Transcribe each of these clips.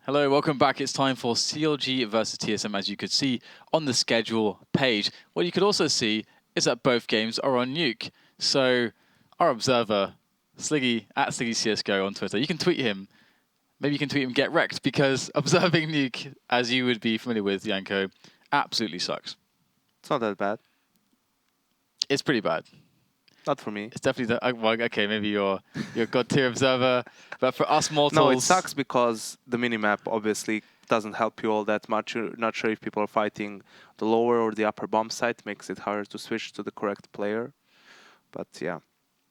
Hello, welcome back. It's time for CLG versus TSM, as you could see on the schedule page. What you could also see is that both games are on Nuke. So our observer, Sliggy, at SliggyCSGO on Twitter, you can tweet him. Maybe you can tweet him, get wrecked, because observing Nuke, as you would be familiar with, Yanko, absolutely sucks. It's not that bad. It's pretty bad. Not for me. It's definitely, well, okay, maybe you're a god tier observer, but for us mortals... No, it sucks because the minimap obviously doesn't help you all that much. You're not sure if people are fighting the lower or the upper bomb site. Makes it harder to switch to the correct player. But yeah.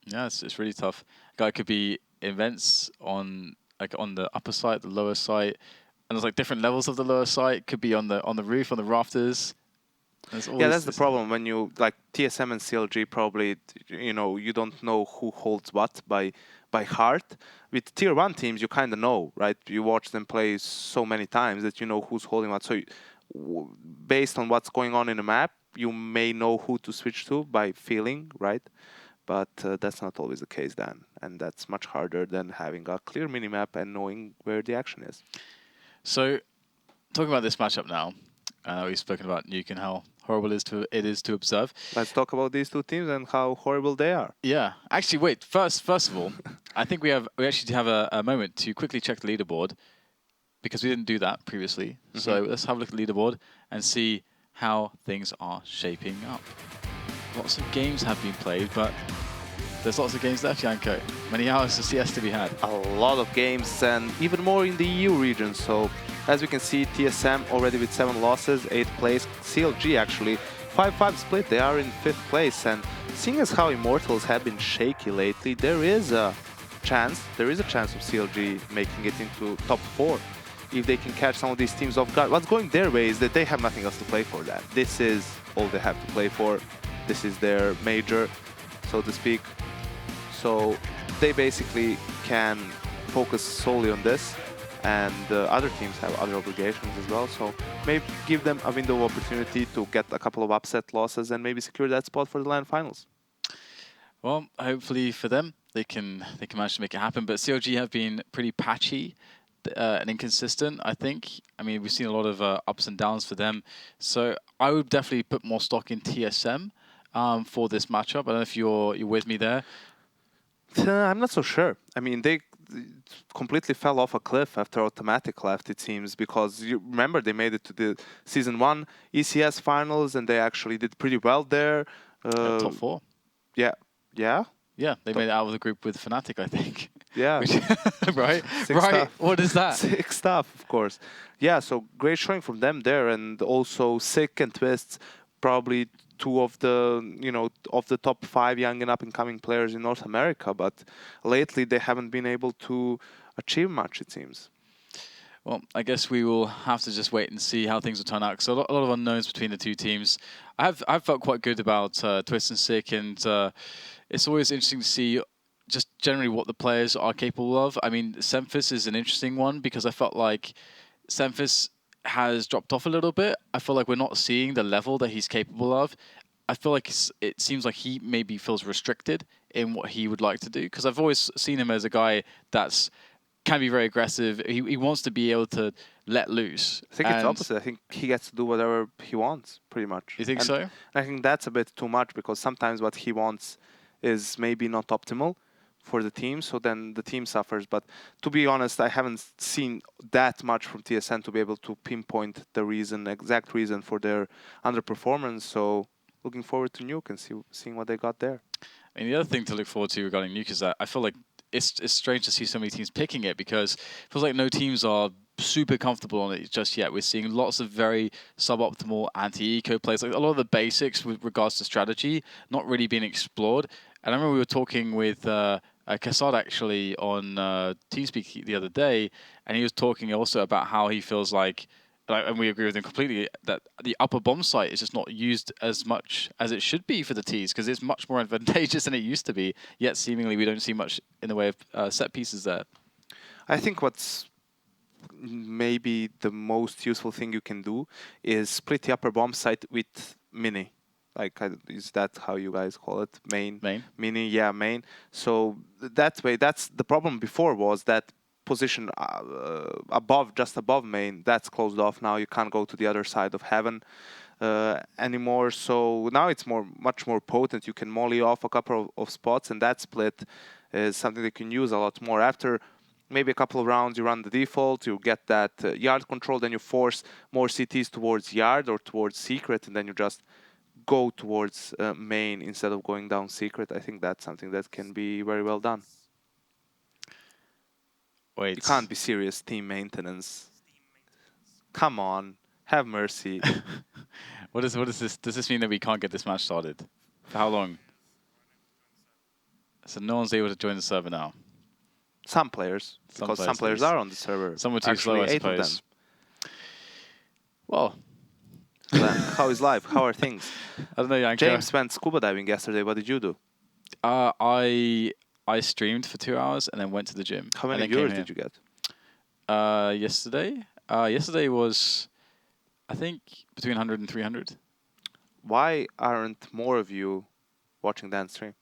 Yeah, it's really tough. Guy could be events on the upper site, the lower site, and there's like different levels of the lower site. Could be on the roof, on the rafters. Yeah, that's the problem when you like TSM and CLG. Probably, you don't know who holds what by heart. With tier 1 teams, you kind of know, right? You watch them play so many times that you know who's holding what. So, based on what's going on in the map, you may know who to switch to by feeling, right? But that's not always the case then, and that's much harder than having a clear minimap and knowing where the action is. So, talking about this matchup now, we've spoken about Nuke and how horrible it is to observe. Let's talk about these two teams and how horrible they are. Yeah, actually, wait. First of all, I think we actually have a moment to quickly check the leaderboard because we didn't do that previously. So let's have a look at the leaderboard and see how things are shaping up. Lots of games have been played, but there's lots of games left, Yanko. Many hours of CS to be had. A lot of games, and even more in the EU region. So, as we can see, TSM already with 7 losses, 8th place. CLG actually 5-5 split. They are in 5th place. And seeing as how Immortals have been shaky lately, there is a chance. There is a chance of CLG making it into top 4 if they can catch some of these teams off guard. What's going their way is that they have nothing else to play for. That this is all they have to play for. This is their major, so to speak. So they basically can focus solely on this, and other teams have other obligations as well. So maybe give them a window of opportunity to get a couple of upset losses and maybe secure that spot for the LAN finals. Well, hopefully for them, they can manage to make it happen. But CLG have been pretty patchy and inconsistent, I think. I mean, we've seen a lot of ups and downs for them. So I would definitely put more stock in TSM for this matchup. I don't know if you're with me there. I'm not so sure. I mean, they completely fell off a cliff after Automatic left, it seems, because you remember they made it to the Season 1 ECS finals and they actually did pretty well there. Top 4. Yeah. Yeah? Yeah, they made it out of the group with Fnatic, I think. Yeah. Right? Sick right. Stuff. What is that? Sick stuff, of course. Yeah, so great showing from them there, and also Sick and Twistzz, probably 2 of the, of the top 5 young and up-and-coming players in North America, but lately they haven't been able to achieve much, it seems. Well, I guess we will have to just wait and see how things will turn out. So a lot of unknowns between the two teams. I've felt quite good about Twistzz and Sick, and it's always interesting to see just generally what the players are capable of. I mean, SEMPHIS is an interesting one because I felt like SEMPHIS has dropped off a little bit. I feel like we're not seeing the level that he's capable of. I feel like it seems like he maybe feels restricted in what he would like to do, because I've always seen him as a guy that's can be very aggressive. He wants to be able to let loose. I think it's opposite. I think he gets to do whatever he wants, pretty much. You think so? I think that's a bit too much, because sometimes what he wants is maybe not optimal for the team, so then the team suffers. But to be honest, I haven't seen that much from TSM to be able to pinpoint the exact reason for their underperformance. So looking forward to Nuke and seeing what they got there. And the other thing to look forward to regarding Nuke is that I feel like it's strange to see so many teams picking it, because it feels like no teams are super comfortable on it just yet. We're seeing lots of very suboptimal anti-eco plays, like a lot of the basics with regards to strategy not really being explored. And I remember we were talking with Kassad actually on TeamSpeak the other day, and he was talking also about how he feels like, and we agree with him completely, that the upper bomb site is just not used as much as it should be for the Ts, because it's much more advantageous than it used to be, yet seemingly we don't see much in the way of set pieces there. I think what's maybe the most useful thing you can do is split the upper bomb site with mini. Like, is that how you guys call it? Main? Main? Mini, yeah, main. So that way, that's the problem before, was that position just above main, that's closed off now. You can't go to the other side of heaven anymore. So now it's much more potent. You can molly off a couple of spots, and that split is something that you can use a lot more. After maybe a couple of rounds, you run the default, you get that yard control, then you force more CTs towards yard or towards secret, and then you just go towards main instead of going down secret. I think that's something that can be very well done. Wait. You can't be serious, team maintenance. Come on, have mercy. What is this? Does this mean that we can't get this match started? For how long? So no one's able to join the server now. Some players, because some players are on the server. Some were too slow, I suppose. Well, so then, how is life? How are things? I don't know, Yanko. James went scuba diving yesterday. What did you do? I streamed for 2 hours and then went to the gym. How many viewers did you get? Yesterday? Yesterday was, I think, between 100 and 300. Why aren't more of you watching that stream?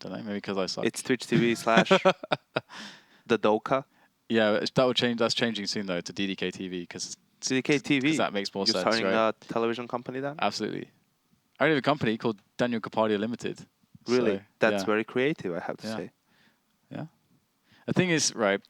Don't know, maybe because I suck. It's Twitch TV / the Doka. Yeah, that will change. That's changing soon though to DDK TV because DDK TV. That makes more sense. You're starting right? a television company then? Absolutely. I already have a company called Daniel Kapadia Limited. Really? So, that's yeah. very creative, I have to say. Yeah. The thing is, right,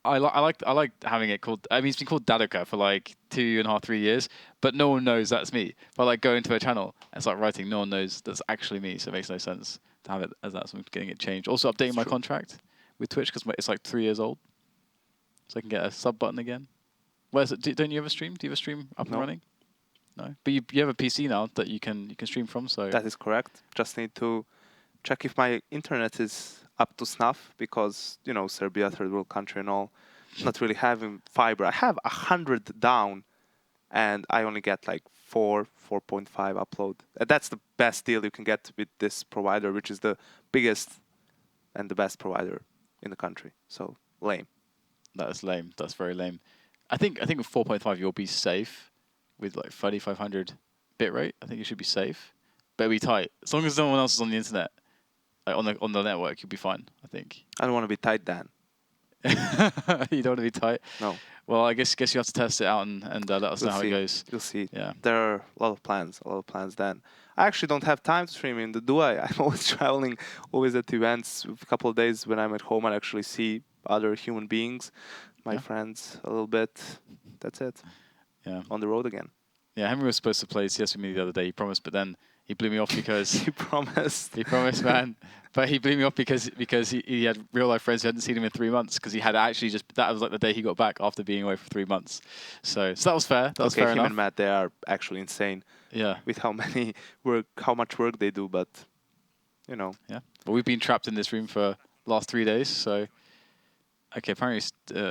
I like having it called, I mean, it's been called Dadoka for like 2.5, 3 years, but no one knows that's me. But like go into a channel and start writing, no one knows that's actually me, so it makes no sense to have it as that, so I'm getting it changed. Also updating my contract with Twitch because it's like 3 years old, so I can get a sub button again. Where's it? Don't you have a stream? Do you have a stream up and running? No, but you have a PC now that you can stream from. So that is correct. Just need to check if my internet is up to snuff because you know Serbia, third world country, and all, not really having fiber. I have 100 down, and I only get like 4.5 upload. That's the best deal you can get with this provider, which is the biggest and the best provider in the country. So lame. That is lame. That's very lame. I think with 4.5 you'll be safe. With like 3500 bitrate, I think you should be safe. But it'll be tight. As long as no one else is on the internet, like on the network, you'll be fine, I think. I don't want to be tight, Dan. You don't want to be tight? No. Well, I guess you have to test it out and let us know how it goes. You'll see. Yeah. There are a lot of plans, Dan. I actually don't have time to stream in, do I? I'm always traveling, always at events. A couple of days when I'm at home, I actually see other human beings, my friends, a little bit. That's it. Yeah. On the road again. Yeah, Henry was supposed to play CS with me the other day. He promised, but then he blew me off because he promised. He promised, man. But he blew me off because he had real life friends who hadn't seen him in 3 months because he had actually that was like the day he got back after being away for 3 months. So that was fair. That was fair him enough. and Matt, they are actually insane. Yeah. With how much work they do, but you know. Yeah. But we've been trapped in this room for the last 3 days. So okay, apparently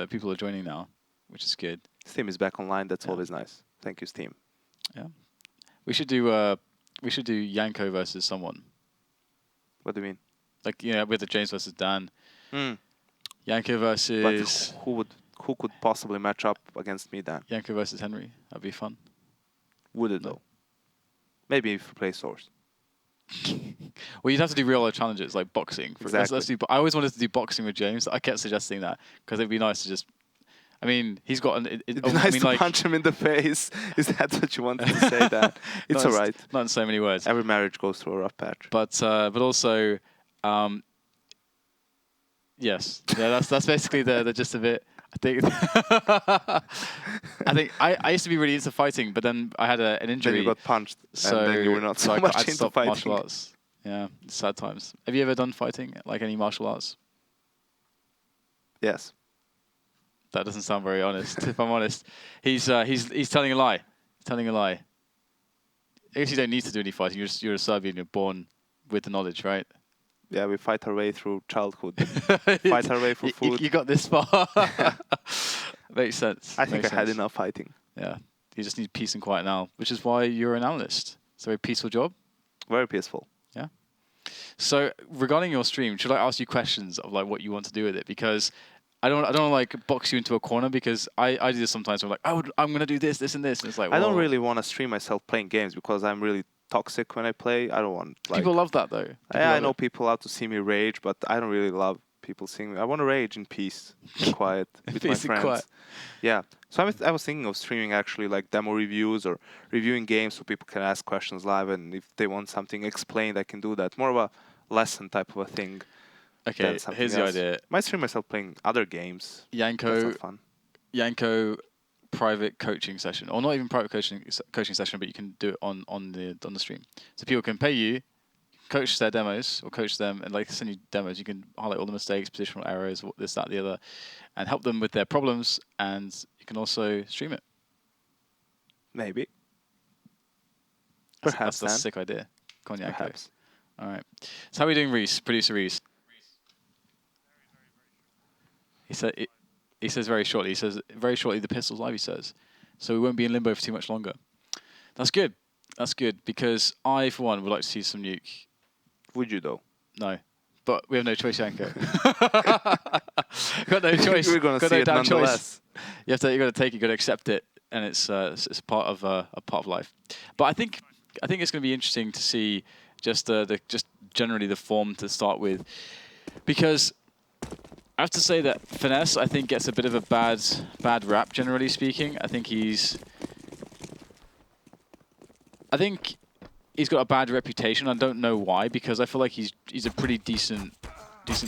people are joining now, which is good. Steam is back online. That's always nice. Thank you, Steam. Yeah, we should do Yanko versus someone. What do you mean? Like with the James versus Dan. Mm. Yanko versus. But who could possibly match up against me, Dan? Yanko versus Henry. That'd be fun. Would it though? Maybe if you play Source. Well, you'd have to do real life challenges like boxing. Exactly. I always wanted to do boxing with James. I kept suggesting that because it'd be nice to just. I mean, he's got It'd be nice to punch him in the face. Is that what you wanted to say, Dan? It's all right. Not in so many words. Every marriage goes through a rough patch. But also, yes, yeah, that's basically the gist of it. I think. I used to be really into fighting, but then I had an injury. Then you got punched, so and then you were not so much into fighting. Martial arts. Yeah, sad times. Have you ever done fighting, like any martial arts? Yes. That doesn't sound very honest. If I'm honest, he's telling a lie. He's telling a lie. I guess you don't need to do any fighting. You're a Serbian. You're born with the knowledge, right? Yeah, we fight our way through childhood. Fight our way for food. You got this far. Makes sense. I think I had enough fighting. Yeah, you just need peace and quiet now, which is why you're an analyst. It's a very peaceful job. Very peaceful. Yeah. So regarding your stream, should I ask you questions of like what you want to do with it? Because I don't like box you into a corner because I do this sometimes. I'm like, I'm gonna do this, this, and this. And it's like, I don't really want to stream myself playing games because I'm really toxic when I play. I don't want. People love that though. I know people out to see me rage, but I don't really love people saying, I want to rage in peace, in quiet, with my friends. Quiet. Yeah. So I was thinking of streaming actually like demo reviews or reviewing games so people can ask questions live, and if they want something explained, I can do that. More of a lesson type of a thing. Okay, here's the idea. Might stream myself playing other games. That's not fun. Yanko private coaching session, or not even private coaching session, but you can do it on the stream. So people can pay you, coach their demos, or coach them, and like send you demos. You can highlight all the mistakes, positional errors, this, that, the other, and help them with their problems. And you can also stream it. Maybe. That's a sick idea. Come on, Yanko. Perhaps. All right. So how are we doing, Reese? Producer Reese. He says very shortly. He says very shortly the pistol's live. He says, so we won't be in limbo for too much longer. That's good. That's good because I, for one, would like to see some Nuke. Would you though? No, but we have no choice, Yanko. Got no choice. We're gonna see it nonetheless. You got to take it. You got to accept it, and it's part of a part of life. But I think it's going to be interesting to see just generally the form to start with, because I have to say that FNS, I think, gets a bit of a bad rap, generally speaking. I think he's got a bad reputation. I don't know why, because I feel like he's a pretty decent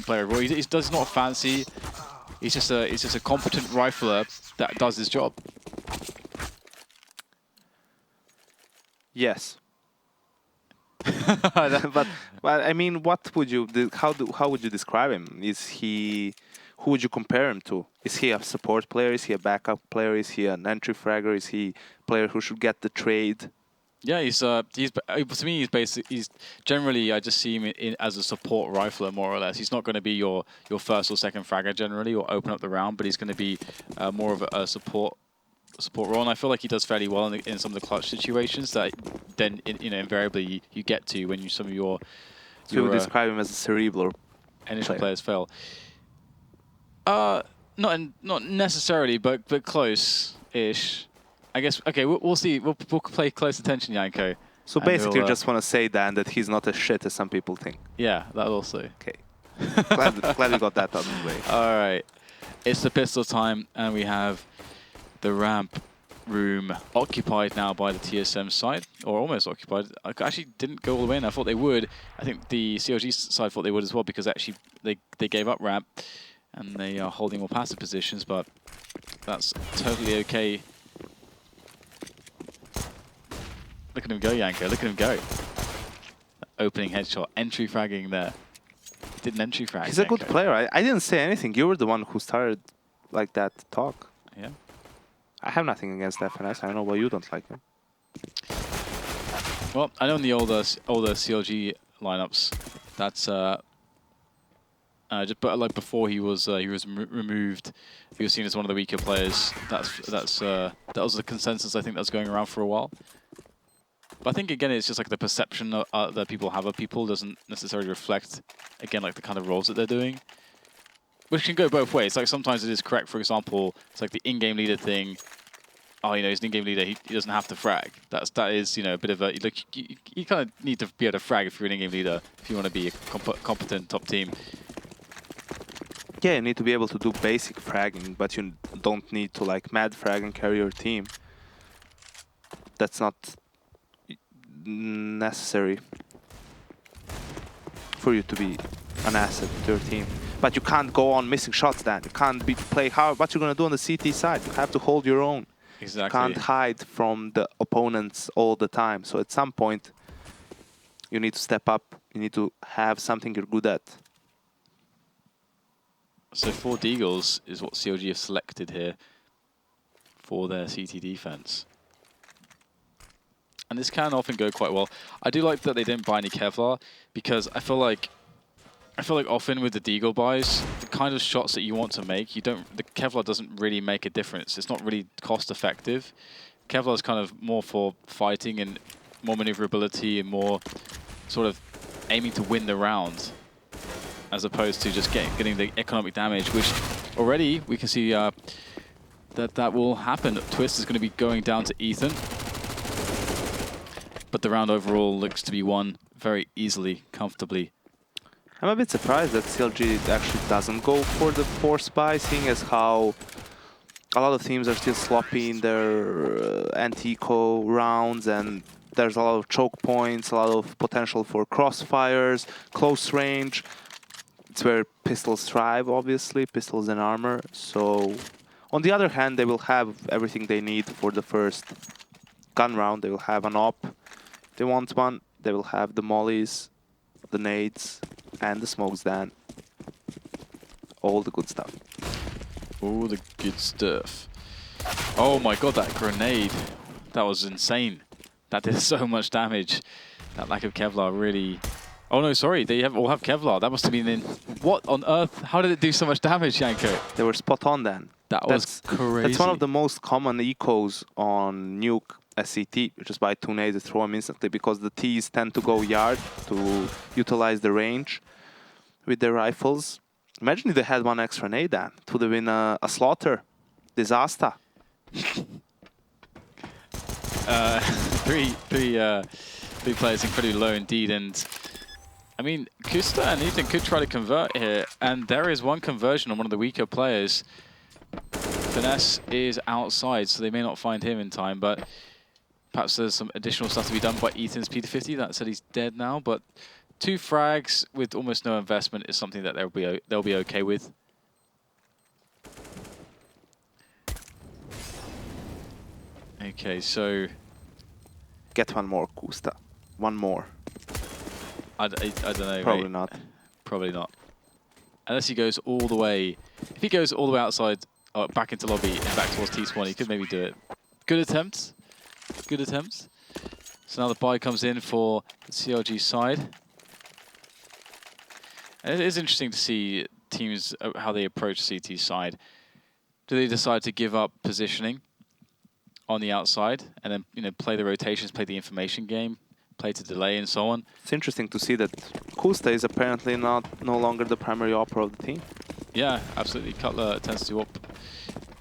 player. Well, he does not fancy. He's just a competent rifler that does his job. Yes. but I mean, what would you? How would you describe him? Who would you compare him to? Is he a support player? Is he a backup player? Is he an entry fragger? Is he a player who should get the trade? Yeah, to me he's generally, I just see him as a support rifler more or less. He's not going to be your first or second fragger generally, or open up the round, but he's going to be more of a support role, and I feel like he does fairly well in some of the clutch situations that then invariably you get to when some of your So you would describe him as a cerebral initial players fail. Not necessarily, but close-ish. I guess. Okay, we'll see. We'll play close attention, Yanko. So basically, you just want to say, Dan, that he's not as shit as some people think. Yeah, that also. Okay. glad we got that out of the way. All right, it's the pistol time, and we have the ramp room occupied now by the TSM side, or almost occupied. I actually didn't go all the way in. I thought they would. I think the CLG side thought they would as well, because actually they gave up ramp, and they are holding more passive positions, but that's totally okay. Look at him go, Yanko. Look at him go. Opening headshot. Entry fragging there. Didn't entry frag. He's a good player. I didn't say anything. You were the one who started like that talk. Yeah. I have nothing against FNS. I don't know why you don't like him. Well, I know in the older CLG lineups, that's but like before he was removed, he was seen as one of the weaker players. That was the consensus I think that's going around for a while. But I think again it's just like the perception that people have of people doesn't necessarily reflect again like the kind of roles that they're doing, which can go both ways. Like sometimes it is correct. For example, it's like the in-game leader thing. Oh, he's an in-game leader. He doesn't have to frag. That is a bit of a like you kind of need to be able to frag if you're an in-game leader if you want to be a competent top team. Yeah, you need to be able to do basic fragging, but you don't need to like mad frag and carry your team. That's not necessary for you to be an asset to your team. But you can't go on missing shots then. You can't play hard. What you're going to do on the CT side? You have to hold your own. Exactly. You can't hide from the opponents all the time. So at some point, you need to step up. You need to have something you're good at. So 4 Deagles is what CLG have selected here for their CT defense. And this can often go quite well. I do like that they didn't buy any Kevlar, because I feel like often with the Deagle buys, the kind of shots that you want to make, the Kevlar doesn't really make a difference. It's not really cost effective. Kevlar is kind of more for fighting and more maneuverability and more sort of aiming to win the round, as opposed to just getting the economic damage, which already we can see that will happen. Twistzz is going to be going down to Ethan. But the round overall looks to be won very easily, comfortably. I'm a bit surprised that CLG actually doesn't go for the force buy, seeing as how a lot of teams are still sloppy in their anti-eco rounds, and there's a lot of choke points, a lot of potential for crossfires, close range. It's where pistols thrive, obviously, pistols and armor. So, on the other hand, they will have everything they need for the first gun round. They will have an op. If they want one, they will have the mollies, the nades, and the smokes then. All the good stuff. All the good stuff. Oh my god, that grenade. That was insane. That did so much damage. That lack of Kevlar really... Oh no, sorry, they all have Kevlar. That must have been in... What on earth? How did it do so much damage, Yanko? They were spot on then. That's crazy. That's one of the most common ecos on Nuke SCT, which is by 2 nades to throw them instantly, because the Ts tend to go yard to utilize the range with their rifles. Imagine if they had one extra nade then. It would have been a slaughter. Disaster. Three players incredibly low indeed, and I mean, koosta and Ethan could try to convert here, and there is one conversion on one of the weaker players. FNS is outside, so they may not find him in time, but perhaps there's some additional stuff to be done by Ethan's P250. That said, he's dead now, but 2 frags with almost no investment is something that they'll be okay with. Okay, so get one more koosta. One more. I don't know. Probably mate. not. Probably not. Unless he goes all the way. If he goes all the way outside, back into lobby and back towards T1, he could maybe do it. Good attempt. Good attempt. So now the buy comes in for the CLG side. And it is interesting to see teams, how they approach CT side. Do they decide to give up positioning on the outside and then play the rotations, play the information game, play to delay and so on? It's interesting to see that koosta is apparently no longer the primary opera of the team. Yeah, absolutely. Cutler tends to op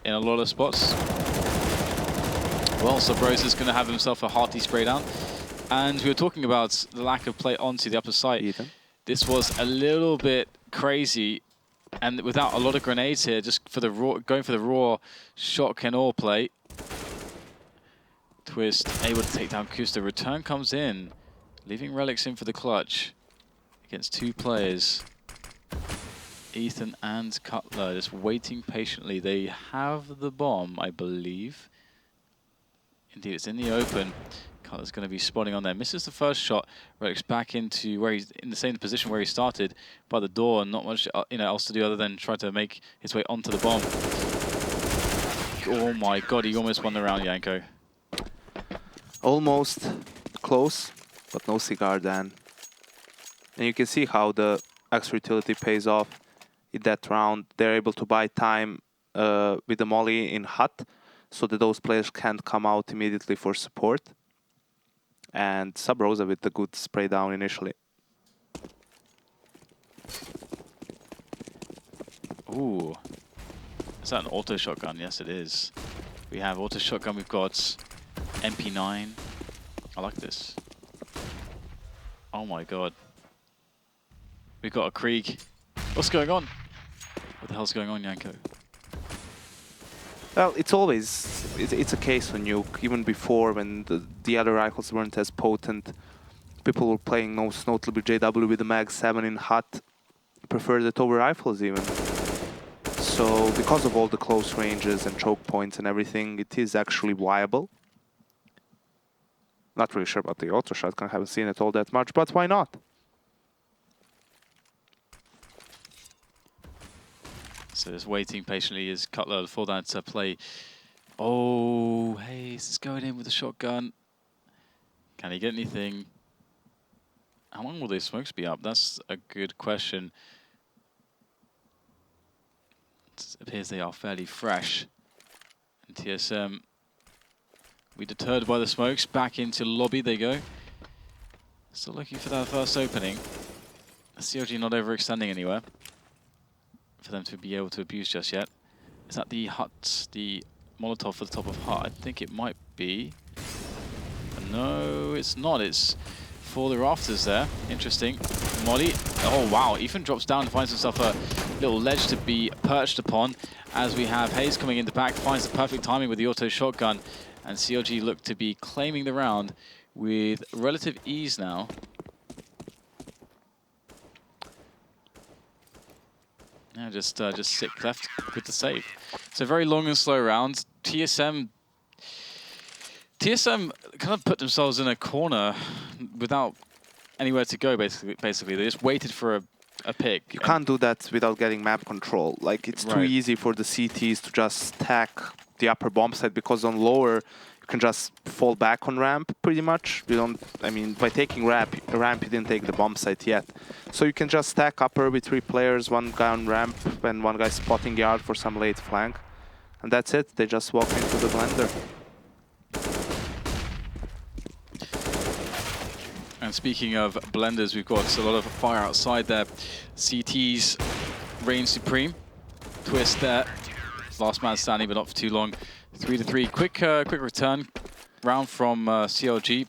in a lot of spots. Well, Subroza is going to have himself a hearty spray down. And we were talking about the lack of play onto the upper site. Ethan. This was a little bit crazy, and without a lot of grenades here, just for the raw, going for the raw shotgun or play. Twistzz able to take down koosta. Return comes in, leaving Relyks in for the clutch against 2 players. Ethan and Cutler just waiting patiently. They have the bomb, I believe. Indeed, it's in the open. Cutler's going to be spotting on there. Misses the first shot. Relyks back into where he's in the same position where he started by the door, and not much else to do other than try to make his way onto the bomb. Oh my god, he almost won the round, Yanko. Almost close, but no cigar then. And you can see how the extra utility pays off in that round. They're able to buy time with the molly in hut, so that those players can't come out immediately for support. And Subroza with the good spray down initially. Ooh. Is that an auto shotgun? Yes, it is. We have auto shotgun, we've got MP9. I like this. Oh my god. We've got a Krieg. What's going on? What the hell's going on, Yanko? Well, it's always, it's a case on Nuke. Even before, when the other rifles weren't as potent, people were playing most notably JW with the Mag 7 in hut, preferred it over rifles even. So, because of all the close ranges and choke points and everything, it is actually viable. Not really sure about the auto shotgun, haven't seen it all that much, but why not? So just waiting patiently as Cutler fall down to play. Oh, hazed is going in with a shotgun. Can he get anything? How long will these smokes be up? That's a good question. It appears they are fairly fresh. And TSM, we deterred by the smokes. Back into lobby they go. Still looking for that first opening. CLG not overextending anywhere for them to be able to abuse just yet. Is that the hut, the Molotov for the top of hut? I think it might be. No, it's not. It's for the rafters there. Interesting. Molly. Oh, wow. Ethan drops down and finds himself a little ledge to be perched upon as we have hazed coming into back, finds the perfect timing with the auto shotgun, and CLG look to be claiming the round with relative ease now. Yeah, just sick left with the save. It's a very long and slow round. TSM kind of put themselves in a corner without anywhere to go, basically. They just waited for a pick. You can't do that without getting map control. Like, it's too easy for the CTs to just stack the upper bomb site, because on lower, you can just fall back on ramp, pretty much. You don't, I mean, by taking ramp, you didn't take the bomb site yet. So you can just stack upper with 3 players, 1 guy on ramp, and 1 guy spotting yard for some late flank. And that's it. They just walk into the blender. And speaking of blenders, we've got a lot of fire outside there. CT's reign supreme. Twistzz there. Last man standing, but not for too long. 3-3. Quick return round from CLG.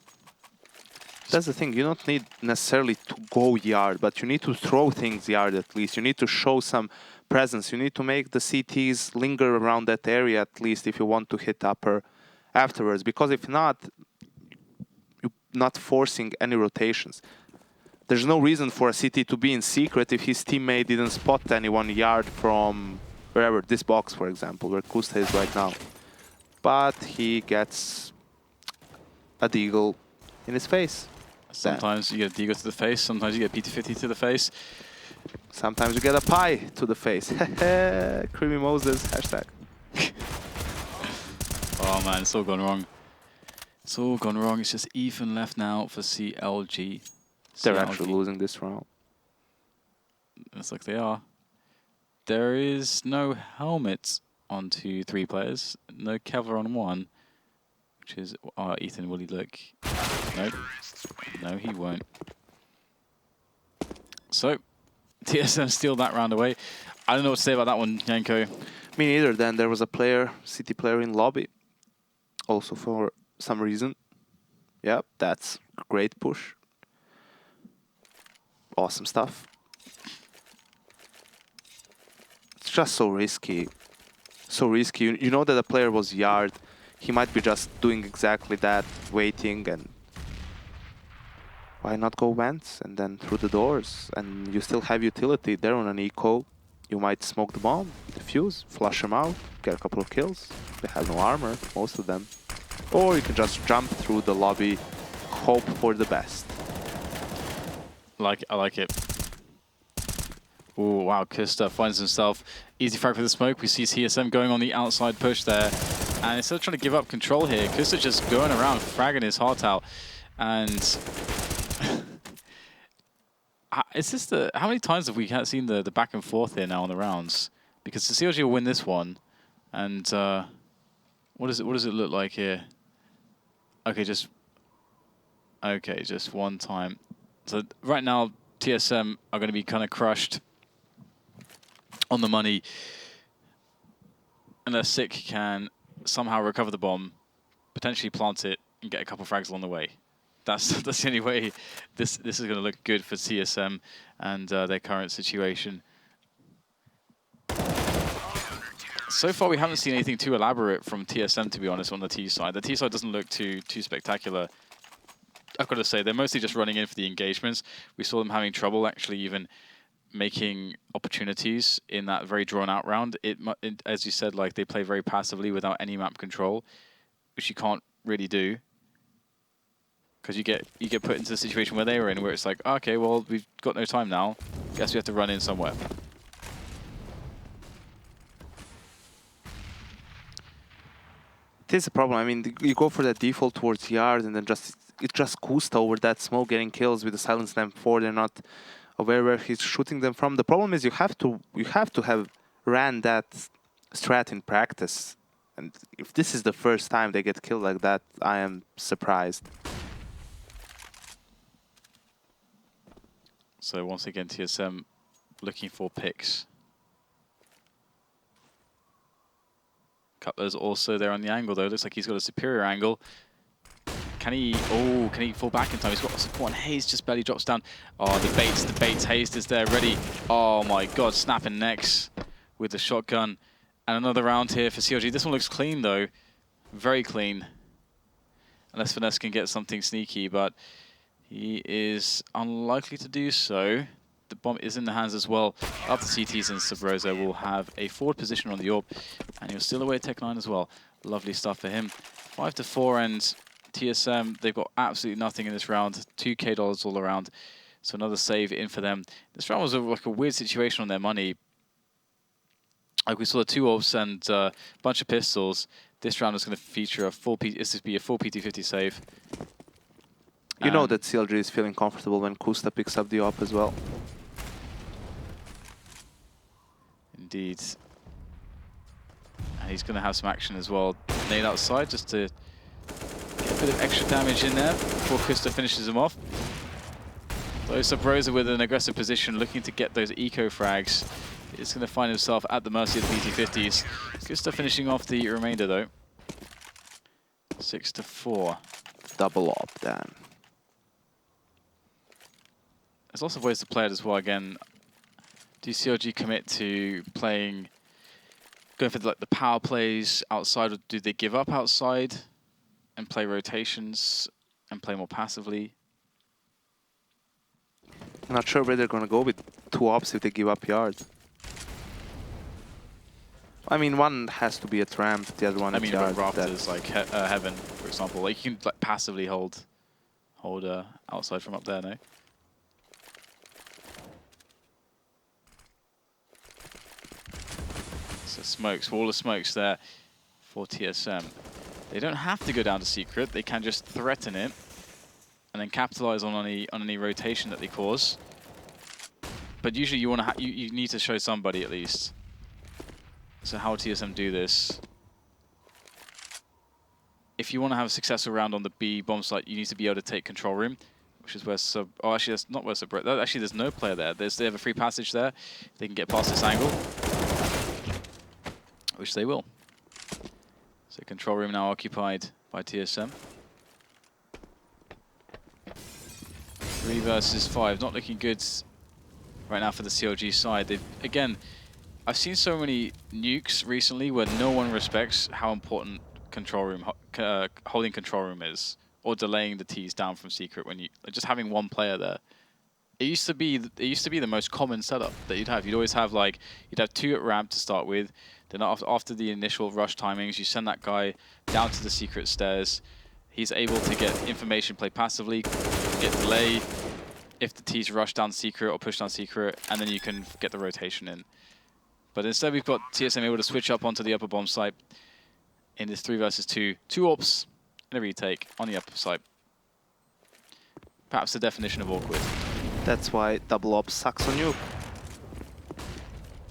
That's the thing. You don't need necessarily to go yard, but you need to throw things yard at least. You need to show some presence. You need to make the CTs linger around that area at least if you want to hit upper afterwards. Because if not, not forcing any rotations. There's no reason for a CT to be in secret if his teammate didn't spot anyone yard from wherever, this box for example, where koosta is right now. But he gets a deagle in his face. Sometimes you get a deagle to the face, sometimes you get PT50 to the face. Sometimes you get a pie to the face. Creamy Moses, hashtag. Oh man, it's all gone wrong. It's all gone wrong. It's just Ethan left now for CLG. They're actually losing this round. Looks like they are. There is no helmet on 3 players. No Kevlar on 1. Which is... Ethan, will he look? Nope. No, he won't. So, TSM steal that round away. I don't know what to say about that one, Yanko. Me neither. Then there was a player, CT player in lobby. Also for some reason. Yep, that's a great push. Awesome stuff. It's just so risky. So risky. You know that the player was yard. He might be just doing exactly that, waiting, and why not go vents and then through the doors? And you still have utility there on an eco. You might smoke the bomb, defuse, flush them out, get a couple of kills. They have no armor, most of them. Or you can just jump through the lobby, hope for the best. I like it. Oh wow, koosta finds himself easy frag for the smoke. We see TSM going on the outside push there. And instead of trying to give up control here, koosta just going around, fragging his heart out. And it's just how many times have we seen the back and forth here now on the rounds? Because the CLG will win this one. And what does it look like here? Okay, just one time. So right now, TSM are going to be kind of crushed on the money. Unless Sick can somehow recover the bomb, potentially plant it, and get a couple frags along the way. That's the only way this is going to look good for TSM and their current situation. So far, we haven't seen anything too elaborate from TSM, to be honest, on the T side. The T side doesn't look too spectacular. I've got to say, they're mostly just running in for the engagements. We saw them having trouble actually even making opportunities in that very drawn-out round. As you said, like they play very passively without any map control, which you can't really do. Because you get put into the situation where they were in, where it's like, okay, well, we've got no time now. Guess we have to run in somewhere. It is a problem. I mean, you go for that default towards yard, and then it's just koosta over that smoke getting kills with the silence lamp 4. They're not aware where he's shooting them from. The problem is you have to have ran that strat in practice. And if this is the first time they get killed like that, I am surprised. So once again, TSM looking for picks. Cutler's also there on the angle, though. Looks like he's got a superior angle. Can he fall back in time? He's got support, and hazed just barely drops down. Oh, the bait's hazed is there, ready. Oh my god, snapping necks with the shotgun. And another round here for CLG. This one looks clean though, very clean. Unless FNS can get something sneaky, but he is unlikely to do so. The bomb is in the hands as well of the CTs, and Subroza will have a forward position on the AWP, and he'll steal away Tech9 as well. Lovely stuff for him. 5-4, and TSM, they've got absolutely nothing in this round. $2K all around, so another save in for them. This round was like a weird situation on their money. Like we saw the 2 AWPs and a bunch of pistols. This round is going to feature a full PT50 save. You know that CLG is feeling comfortable when Koosta picks up the AWP as well. Indeed. And he's going to have some action as well. Nade outside just to get a bit of extra damage in there before Koosta finishes him off. Though Subroza with an aggressive position, looking to get those eco frags, is going to find himself at the mercy of the PT50s. Koosta finishing off the remainder though. 6-4. Double AWP then. There's lots of ways to play it as well. Again, do CLG commit to going for like the power plays outside, or do they give up outside and play rotations and play more passively? I'm not sure where they're going to go with 2 AWPs if they give up yards. I mean, one has to be at ramp, the other one at yard. I mean, rafters like heaven, for example. Like you can like passively hold outside from up there, no? So smokes, wall of smokes there for TSM. They don't have to go down to secret. They can just threaten it and then capitalize on any rotation that they cause. But usually you need to show somebody at least. So how will TSM do this? If you want to have a successful round on the B bomb site, you need to be able to take control room, which is where oh, actually that's not where actually there's no player there. They have a free passage there. They can get past this angle, which they will. So control room now occupied by TSM. 3 versus 5, not looking good right now for the CLG side. Again, I've seen so many nukes recently where no one respects how important control room, holding control room is, or delaying the T's down from secret when just having one player there. It used to be the most common setup that you'd have. You'd always have you'd have 2 at ramp to start with. Then after the initial rush timings, you send that guy down to the secret stairs. He's able to get information, play passively, get delay if the T's rush down secret or push down secret, and then you can get the rotation in. But instead we've got TSM able to switch up onto the upper bomb site in this 3 versus 2. 2 AWPs in a retake on the upper site. Perhaps the definition of awkward. That's why double AWP sucks on you.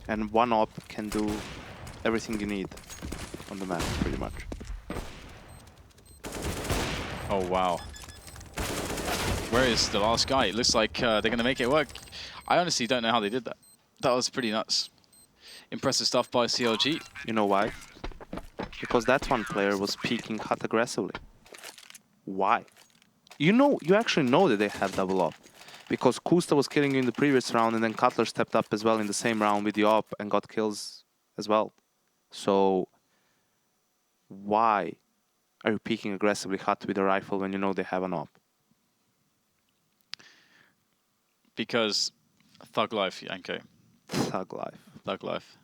And 1 AWP can do everything you need on the map, pretty much. Oh, wow. Where is the last guy? It looks like they're going to make it work. I honestly don't know how they did that. That was pretty nuts. Impressive stuff by CLG. You know why? Because that one player was peeking hot aggressively. Why? You actually know that they have double AWP. Because Koosta was killing you in the previous round, and then Cutler stepped up as well in the same round with the AWP and got kills as well. So why are you peeking aggressively hot with a rifle when you know they have an AWP? Because thug life, Yanko. Thug life. Thug life.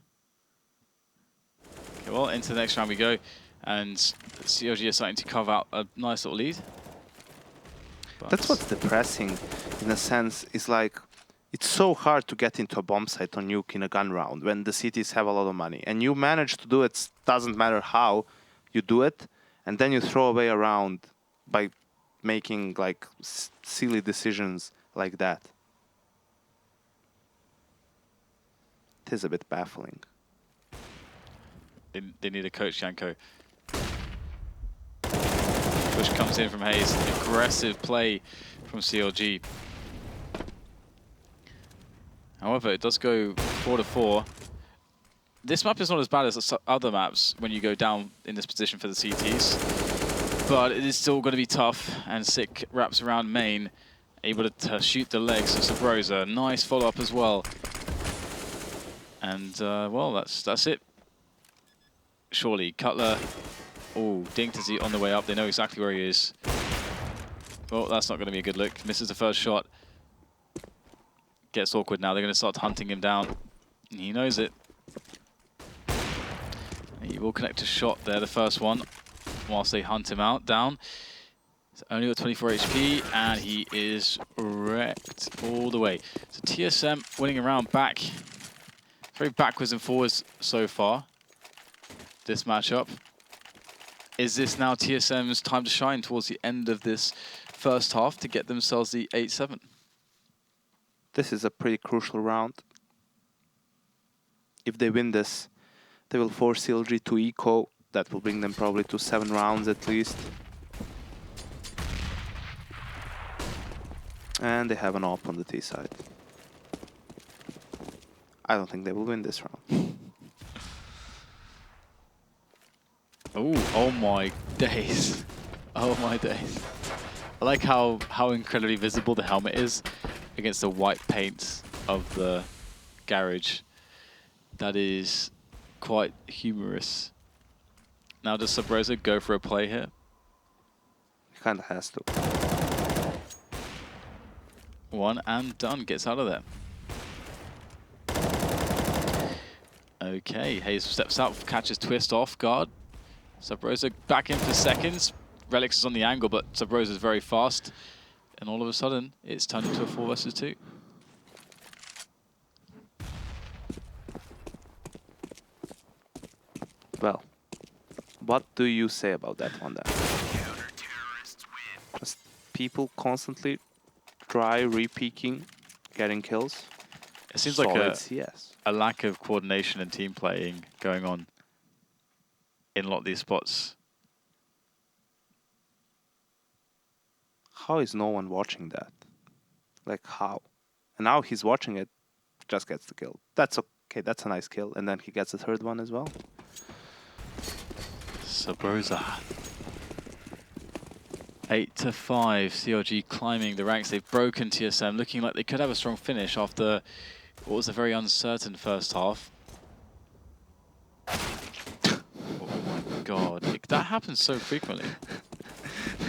Okay, well, into the next round we go, and CLG is starting to carve out a nice little lead. But that's what's depressing, in a sense, is like, it's so hard to get into a bomb site on Nuke in a gun round when the cities have a lot of money. And you manage to do it, doesn't matter how you do it, and then you throw away a round by making like silly decisions like that. It is a bit baffling. They need a coach, Yanko. Push comes in from hazed. Aggressive play from CLG. However, it does go 4-4. This map is not as bad as other maps when you go down in this position for the CTs. but it is still going to be tough. And Sick wraps around main, able to shoot the legs of Subroza. Nice follow-up as well. And, well, that's it. Surely, Cutler. Oh, dinked as he on the way up. They know exactly where he is. Well, that's not going to be a good look. Misses the first shot. Gets awkward now. They're going to start hunting him down. He knows it. He will connect a shot there, the first one, whilst they hunt him out, down. He's only got 24 HP, and he is wrecked all the way. So TSM winning a round back. Very backwards and forwards so far, this matchup. Is this now TSM's time to shine towards the end of this first half to get themselves the 8-7? This is a pretty crucial round. If they win this, they will force CLG to eco. That will bring them probably to 7 rounds at least. And they have an op on the T side. I don't think they will win this round. Oh my days. Oh my days. I like how incredibly visible the helmet is against the white paint of the garage. That is quite humorous. Now does Subroza go for a play here? He kind of has to. One and done, gets out of there. Okay, Hayes steps out, catches Twistzz off guard. Subroza back in for seconds. Relyks is on the angle, but Subroza is very fast. And all of a sudden, it's turned into a 4 versus 2. Well, what do you say about that one then? Just people constantly try re-peeking, getting kills. It seems like a a lack of coordination and team playing going on in a lot of these spots. How is no one watching that? Like how? And now he's watching it, just gets the kill. That's okay, that's a nice kill. And then he gets the third one as well. Subroza. 8-5, CLG climbing the ranks. They've broken TSM, looking like they could have a strong finish after what was a very uncertain first half. Oh my god, that happens so frequently.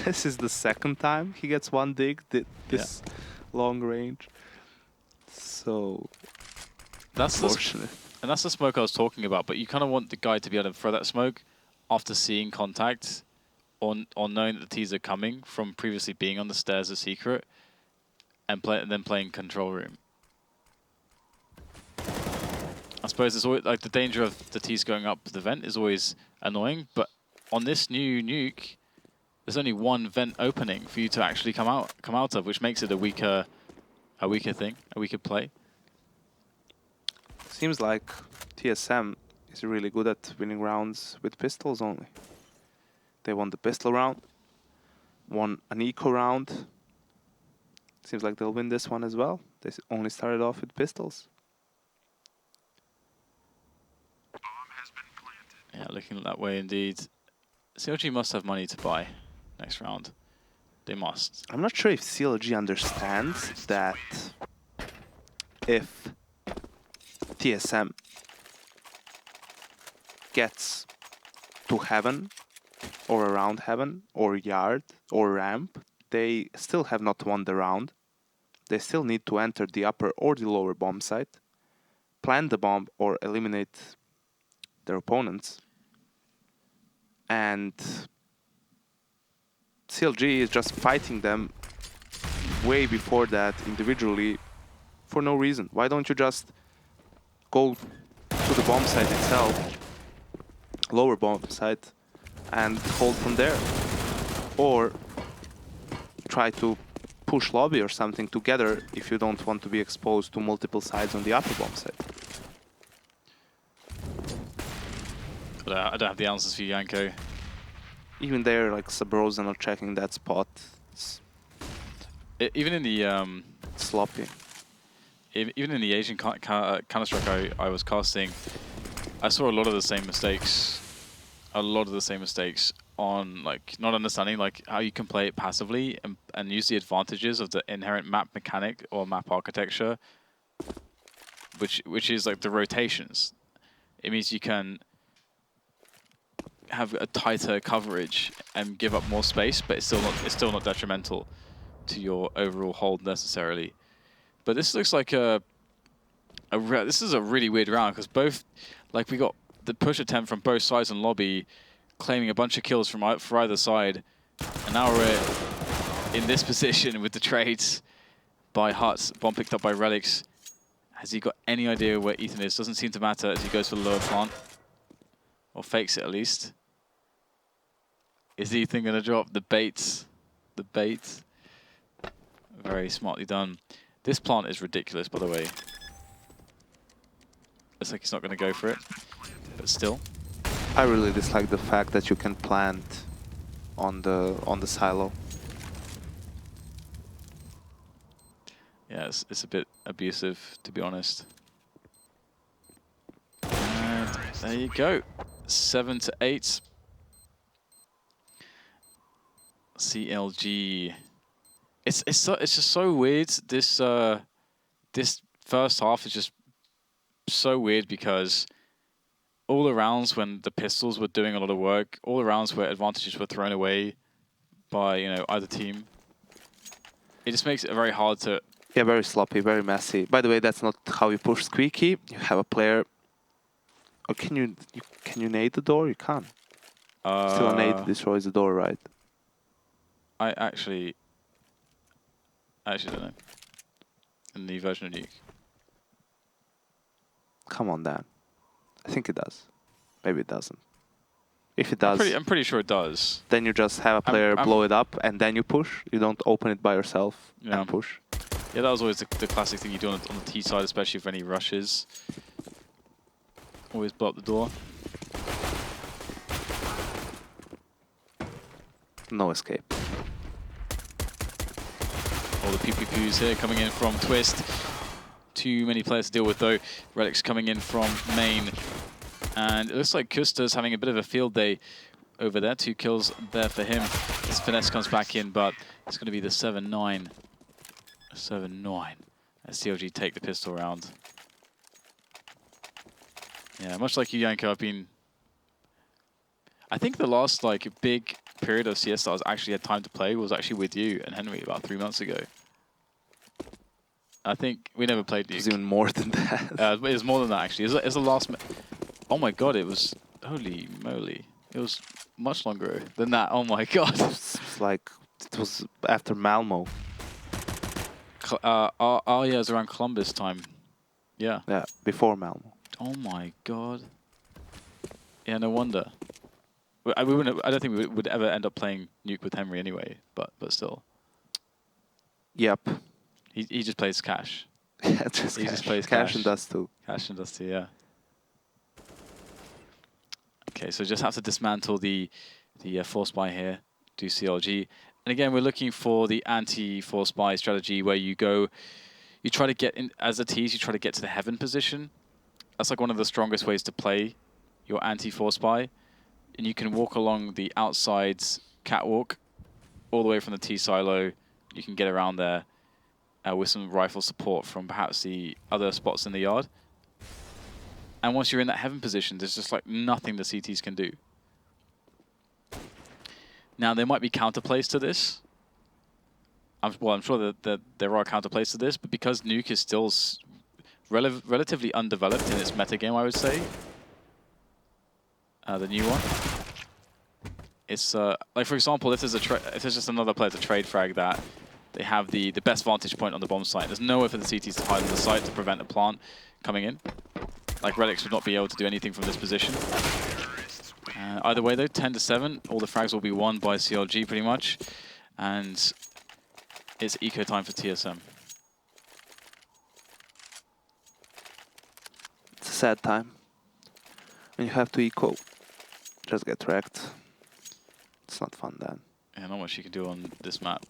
This is the second time he gets one dig this long range. So that's unfortunate. And that's the smoke I was talking about, but you kind of want the guy to be able to throw that smoke after seeing contact or knowing that the T's are coming from previously being on the stairs as secret and then playing control room. I suppose there's always like the danger of the T's going up the vent is always annoying, but on this new nuke, there's only one vent opening for you to actually come out of, which makes it a weaker thing, a weaker play. Seems like TSM is really good at winning rounds with pistols only. They won the pistol round, won an eco round. Seems like they'll win this one as well. They only started off with pistols. Yeah, looking that way indeed. CLG must have money to buy next round. They must. I'm not sure if CLG understands that if TSM gets to heaven or around heaven or yard or ramp, they still have not won the round. They still need to enter the upper or the lower bomb site, plant the bomb or eliminate their opponents. And CLG is just fighting them way before that individually for no reason. Why don't you just go to the bomb site itself, lower bomb site, and hold from there? Or try to push lobby or something together if you don't want to be exposed to multiple sides on the upper bomb site. But I don't have the answers for you, Yanko. Even there, like Subroza not checking that spot. Even in the sloppy. Even in the Asian Counter-Strike I was casting, I saw a lot of the same mistakes. A lot of the same mistakes on like not understanding like how you can play it passively and use the advantages of the inherent map mechanic or map architecture, which is like the rotations. It means you can have a tighter coverage and give up more space, but it's still not detrimental to your overall hold necessarily. But this looks like this is a really weird round because both, like we got the push attempt from both sides in lobby, claiming a bunch of kills from for either side, and now we're in this position with the trades by Huts, bomb picked up by Relyks. Has he got any idea where Ethan is? Doesn't seem to matter as he goes for the lower plant, or fakes it at least. Is Ethan gonna drop the bait? The bait. Very smartly done. This plant is ridiculous, by the way. Looks like he's not gonna go for it, but still. I really dislike the fact that you can plant on the silo. Yeah, it's a bit abusive, to be honest. And there you go, 7-8. CLG. It's just so weird. This this first half is just so weird because all the rounds when the pistols were doing a lot of work, all the rounds where advantages were thrown away by either team, it just makes it very hard to. Yeah, very sloppy, very messy. By the way, that's not how you push Squeaky. You have a player. Or can you nade the door? You can't. Still a nade destroys the door, right? I actually don't know. In the version of Nuke. Come on, Dan. I think it does. Maybe it doesn't. If it does, I'm pretty sure it does. Then you just have a player blow it up and then you push. You don't open it by yourself and push. Yeah, that was always the classic thing you do on the T side, especially for any rushes. Always blow up the door. No escape. All the PPPs here coming in from Twistzz. Too many players to deal with though. Relyks coming in from main. And it looks like koosta's having a bit of a field day over there. 2 kills there for him. As FNS comes back in, but it's going to be the 7-9. 7-9. As CLG take the pistol round. Yeah, much like you, Yanko, I think the last like big period of CS that I actually had time to play was actually with you and Henry about 3 months ago. I think we never played Nuke. It was even more than that. It was more than that actually. It was the last. Oh my god! It was holy moly! It was much longer than that. Oh my god! It's like it was after Malmo. Oh yeah, it was around Columbus time. Yeah. Yeah, before Malmo. Oh my god! Yeah, no wonder. I don't think we would ever end up playing Nuke with Henry anyway. But still. Yep. He just plays cash. Yeah, just plays cash and Dust 2. Cash and Dust 2, yeah. Okay, so just have to dismantle the force buy here, do CLG. And again, we're looking for the anti-force buy strategy where you try to get in, as a tease, you try to get to the heaven position. That's like one of the strongest ways to play your anti-force buy. And you can walk along the outside catwalk all the way from the T silo. You can get around there. With some rifle support from perhaps the other spots in the yard. And once you're in that heaven position, there's just like nothing the CTs can do. Now, there might be counterplays to this. I'm sure that there are counterplays to this, but because Nuke is still relatively undeveloped in its metagame, I would say, the new one, it's like, for example, if there's just another player to trade frag that, they have the best vantage point on the bomb site. There's nowhere for the CTs to hide on the site to prevent a plant coming in. Like, Relyks would not be able to do anything from this position. Either way, though, 10-7. All the frags will be won by CLG, pretty much. And it's eco time for TSM. It's a sad time. When you have to eco, just get wrecked. It's not fun then. Yeah, not much you can do on this map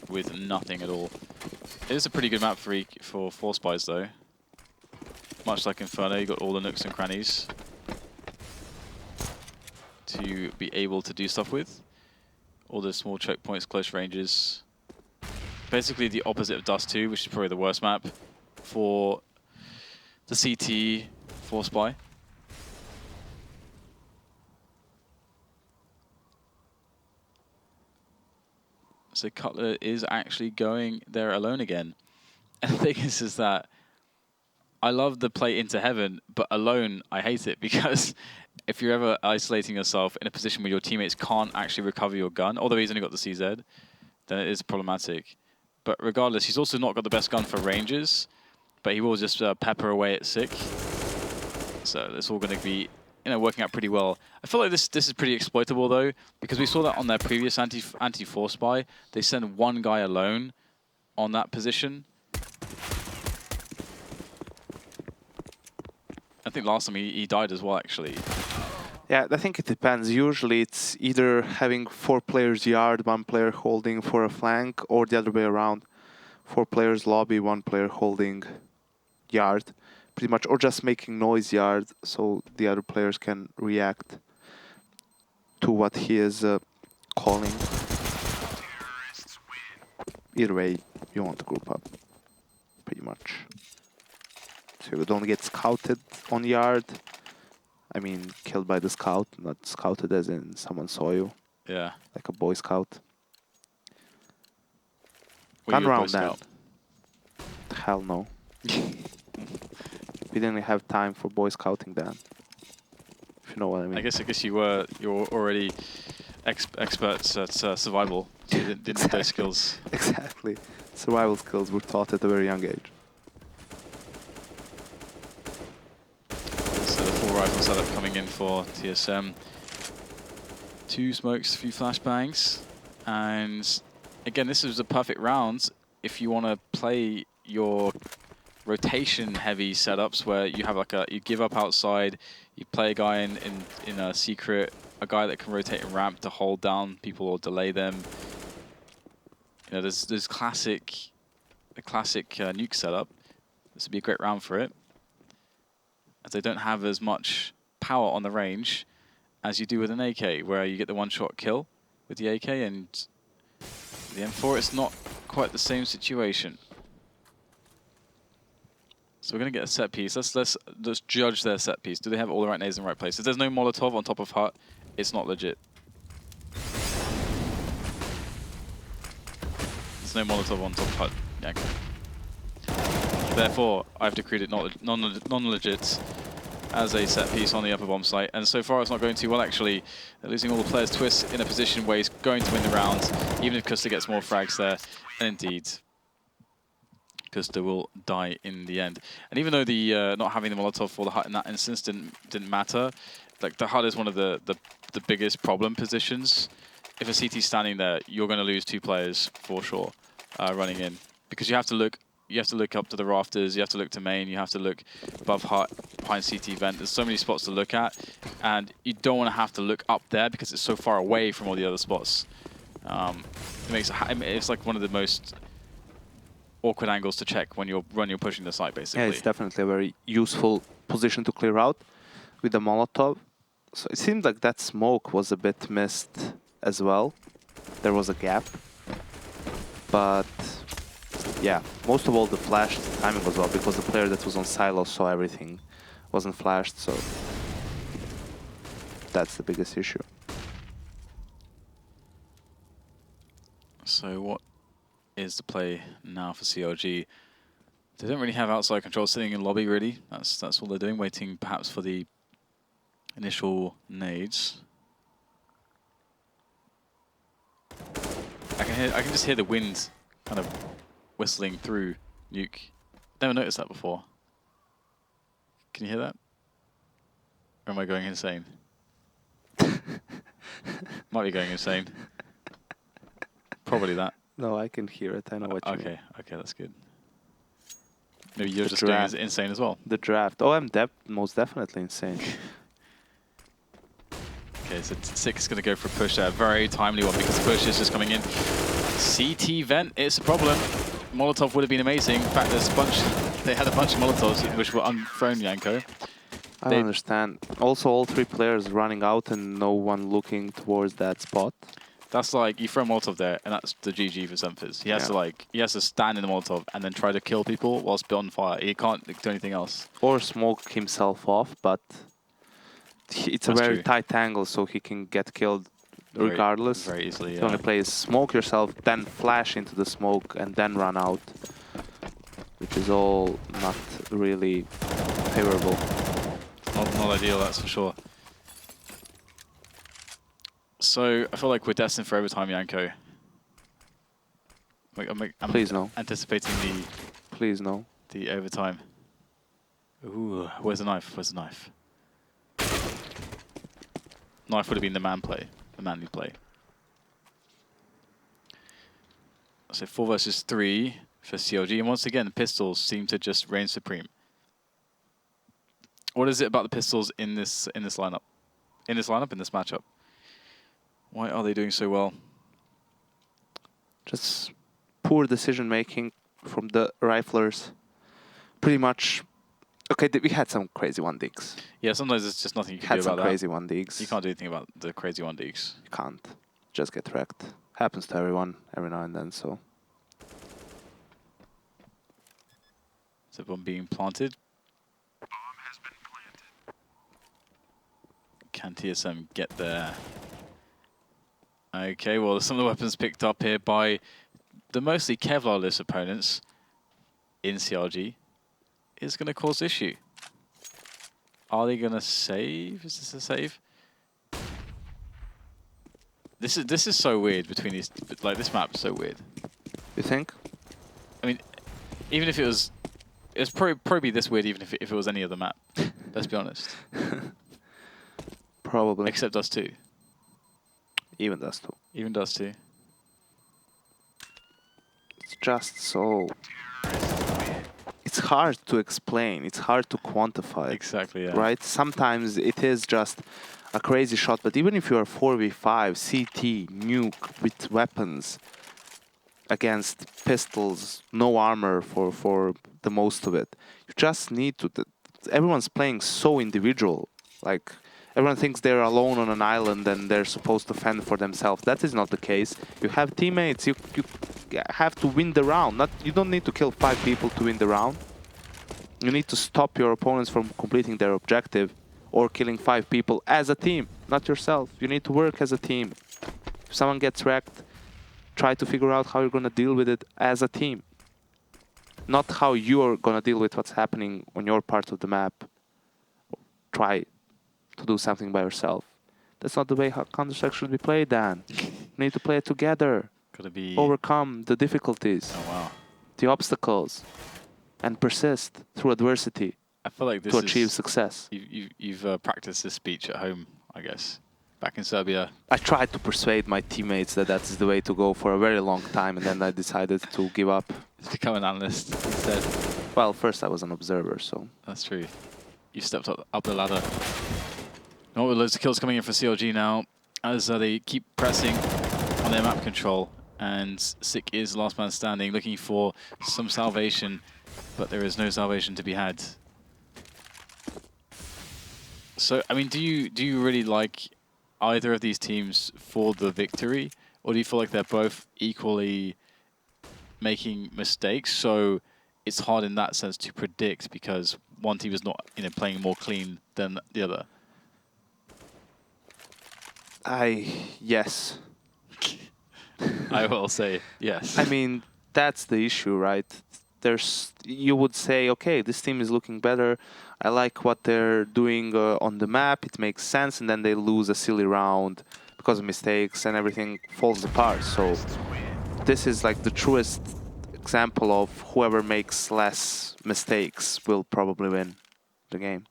with nothing at all. It is a pretty good map for force buys though. Much like Inferno, you got all the nooks and crannies to be able to do stuff with. All the small choke points, close ranges. Basically the opposite of Dust 2, which is probably the worst map for the CT Force Spy. So Cutler is actually going there alone again. And the thing is that I love the play into heaven, but alone I hate it, because if you're ever isolating yourself in a position where your teammates can't actually recover your gun, although he's only got the CZ, then it is problematic. But regardless, he's also not got the best gun for ranges, but he will just pepper away at sick. So it's all going to be, working out pretty well. I feel like this is pretty exploitable though, because we saw that on their previous anti-force spy. They send one guy alone on that position. I think last time he died as well, actually. Yeah, I think it depends. Usually it's either having 4 players yard, 1 player holding for a flank, or the other way around. 4 players lobby, 1 player holding yard, pretty much, or just making noise yard so the other players can react to what he is calling. Either way, you want to group up, pretty much. So you don't get scouted on yard. I mean, killed by the scout, not scouted as in someone saw you. Yeah. Like a boy scout. Were you a Gun Boy round then. Scout? Hell no. We didn't have time for boy scouting then. If you know what I mean. I guess you were already experts at survival. So you didn't Exactly. have those skills. Exactly. Survival skills were taught at a very young age. So the full rifle setup coming in for TSM. 2 smokes, 3 flashbangs, and again, this is a perfect round if you want to play your rotation-heavy setups where you have like you give up outside, you play a guy in a secret, a guy that can rotate and ramp to hold down people or delay them. There's the classic nuke setup. This would be a great round for it, as they don't have as much power on the range as you do with an AK, where you get the one-shot kill with the AK, and the M4, it's not quite the same situation. So we're going to get a set piece. Let's judge their set piece. Do they have all the right nades in the right place? If there's no Molotov on top of hut, it's not legit. There's no Molotov on top of hut. Yeah, okay. Therefore, I've decreed it non-legit as a set piece on the upper bomb site, and so far it's not going too well actually. They're losing all the players. Twistzz in a position where he's going to win the round, even if koosta gets more frags there, and indeed koosta will die in the end. And even though the not having the Molotov for the hut in that instance didn't matter, like the hut is one of the biggest problem positions. If a CT's standing there, you're going to lose 2 players for sure running in, because you have to look up to the rafters, you have to look to main, you have to look above hut, behind CT vent. There's so many spots to look at, and you don't want to have to look up there because it's so far away from all the other spots. It's like one of the most awkward angles to check when you're pushing the site, basically. Yeah, it's definitely a very useful position to clear out with the Molotov. So it seemed like that smoke was a bit missed as well. There was a gap, but yeah, most of all the flash timing was well, because the player that was on silo saw everything, wasn't flashed, so that's the biggest issue. So what is the play now for CLG? They don't really have outside control sitting in lobby, really. That's all they're doing, waiting perhaps for the initial nades. I can just hear the wind kind of whistling through Nuke. Never noticed that before. Can you hear that? Or am I going insane? Might be going insane. Probably that. No, I can hear it. I know what you mean. Okay, that's good. Maybe you're just going insane as well. The draft. Oh, I'm most definitely insane. Okay, so 6 is going to go for a push there. Very timely one, because the push is just coming in. CT vent, it's a problem. Molotov would have been amazing. In fact, they had a bunch of Molotovs which were unthrown, Yanko. I don't understand. Also, all three players running out and no one looking towards that spot. That's like, you throw a Molotov there, and that's the GG for SEMPHIS. He has to like, he has to stand in the Molotov and then try to kill people whilst on fire. He can't do anything else. Or smoke himself off, but it's a very tight angle, so he can get killed regardless. Very easily, The only play is smoke yourself, then flash into the smoke, and then run out. Which is all not really favorable. Not ideal, that's for sure. So, I feel like we're destined for overtime, Yanko. I'm Please no. Anticipating the... Please no. The overtime. Ooh, where's the knife? Where's the knife? Knife would have been the manly play. So 4 versus 3 for CLG, and once again, the pistols seem to just reign supreme. What is it about the pistols in this lineup? In this matchup? Why are they doing so well? Just poor decision making from the riflers. Pretty much. Okay, we had some crazy 1-digs. Yeah, sometimes it's just nothing you can do about that. Had some crazy 1-digs. You can't do anything about the crazy 1-digs. You can't. Just get wrecked. Happens to everyone every now and then, so. Is everyone being planted? Bomb has been planted. Can TSM get there? Okay, well, some of the weapons picked up here by the mostly Kevlar-less opponents in CLG is going to cause issue. Are they going to save? Is this a save? This is so weird between these. Like, this map is so weird. You think? I mean, even if it was, it's probably be this weird even if it was any other map. Let's be honest. Probably. Except Dust 2. Even Dust 2. Even Dust 2. It's just so... It's hard to explain. It's hard to quantify. Exactly, yeah. Right? Sometimes it is just a crazy shot, but even if you are 4v5, CT, Nuke with weapons against pistols, no armor for the most of it, you just need to... Everyone's playing so individual. Like, everyone thinks they're alone on an island and they're supposed to fend for themselves. That is not the case. You have teammates, you have to win the round. You don't need to kill 5 people to win the round. You need to stop your opponents from completing their objective or killing 5 people as a team, not yourself. You need to work as a team. If someone gets wrecked, try to figure out how you're going to deal with it as a team. Not how you're going to deal with what's happening on your part of the map. Try to do something by yourself. That's not the way how Counter-Strike should be played, Dan. You need to play it together. Gotta be... Overcome the difficulties. Oh, wow. The obstacles. And persist through adversity. I feel like this to achieve success. You've practiced this speech at home, I guess, back in Serbia. I tried to persuade my teammates that that's the way to go for a very long time, and then I decided to give up. Just become an analyst instead. Well, first I was an observer, so... That's true. You stepped up the ladder. Oh, loads of kills coming in for CLG now, as they keep pressing on their map control. And Sick is last man standing, looking for some salvation, but there is no salvation to be had. So, I mean, do you really like either of these teams for the victory, or do you feel like they're both equally making mistakes? So it's hard in that sense to predict because one team is not, playing more clean than the other. Yes. I will say yes. I mean, that's the issue, right? You would say, okay, this team is looking better. I like what they're doing on the map. It makes sense, and then they lose a silly round because of mistakes, and everything falls apart. So this is like the truest example of whoever makes less mistakes will probably win the game.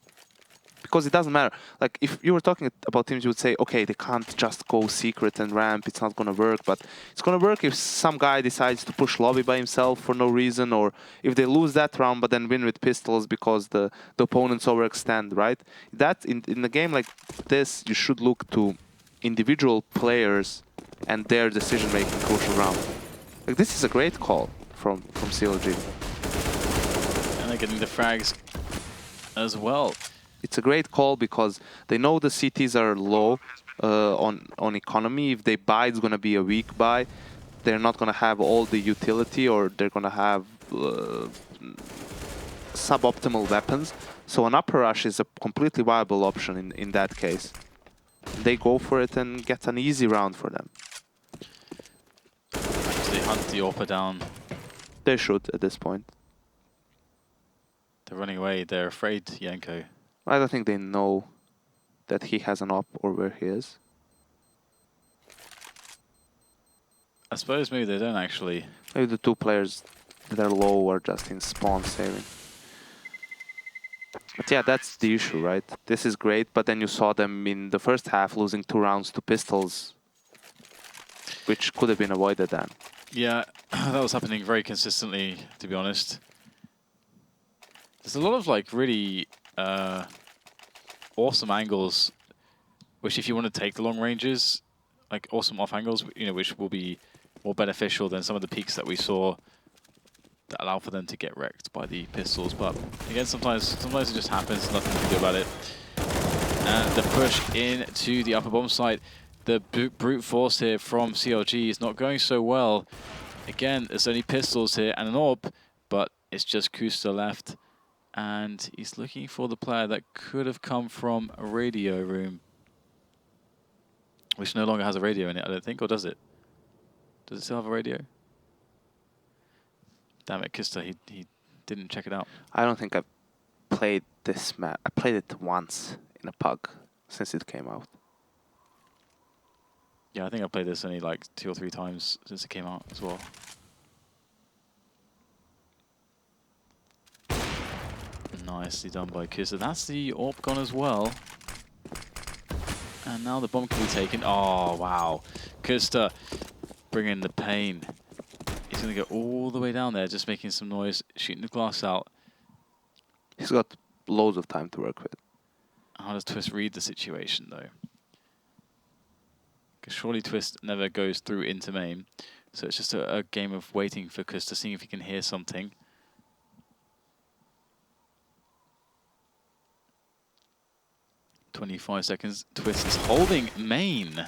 Because it doesn't matter. Like, if you were talking about teams, you would say, okay, they can't just go secret and ramp, it's not going to work. But it's going to work if some guy decides to push lobby by himself for no reason, or if they lose that round but then win with pistols because the opponents overextend, right? That in a game like this, you should look to individual players and their decision-making crucial round. Like, this is a great call from CLG. And they're getting the frags as well. it's a great call because they know the CTs are low on economy. If they buy, it's going to be a weak buy. They're not going to have all the utility, or they're going to have suboptimal weapons. So an upper rush is a completely viable option in that case. They go for it and get an easy round for them. They hunt the AWPer down. They should at this point. They're running away. They're afraid, Yanko. I don't think they know that he has an op or where he is. I suppose maybe they don't actually. Maybe the two players that are low are just in spawn saving. But yeah, that's the issue, right? This is great, but then you saw them in the first half losing 2 rounds to pistols, which could have been avoided then. Yeah, that was happening very consistently, to be honest. There's a lot of like really awesome angles, which if you want to take the long ranges, like awesome off angles, you know, which will be more beneficial than some of the peaks that we saw that allow for them to get wrecked by the pistols. But again, sometimes it just happens, nothing to do about it. And the push into the upper bomb site, the brute force here from CLG is not going so well. Again, there's only pistols here and an AWP, but it's just koosta left. And he's looking for the player that could have come from a radio room, which no longer has a radio in it, I don't think, or does it? Does it still have a radio? Damn it, koosta, he didn't check it out. I don't think I've played this map. I played it once in a pug since it came out. Yeah, I think I played this only like 2 or 3 times since it came out as well. Nicely done by koosta. That's the AWP gone as well. And now the bomb can be taken. Oh, wow. koosta bringing the pain. He's going to go all the way down there, just making some noise, shooting the glass out. He's got loads of time to work with. How does Twistzz read the situation, though? Because surely Twistzz never goes through into main. So it's just a game of waiting for koosta, seeing if he can hear something. "25 seconds. Twistzz is holding main.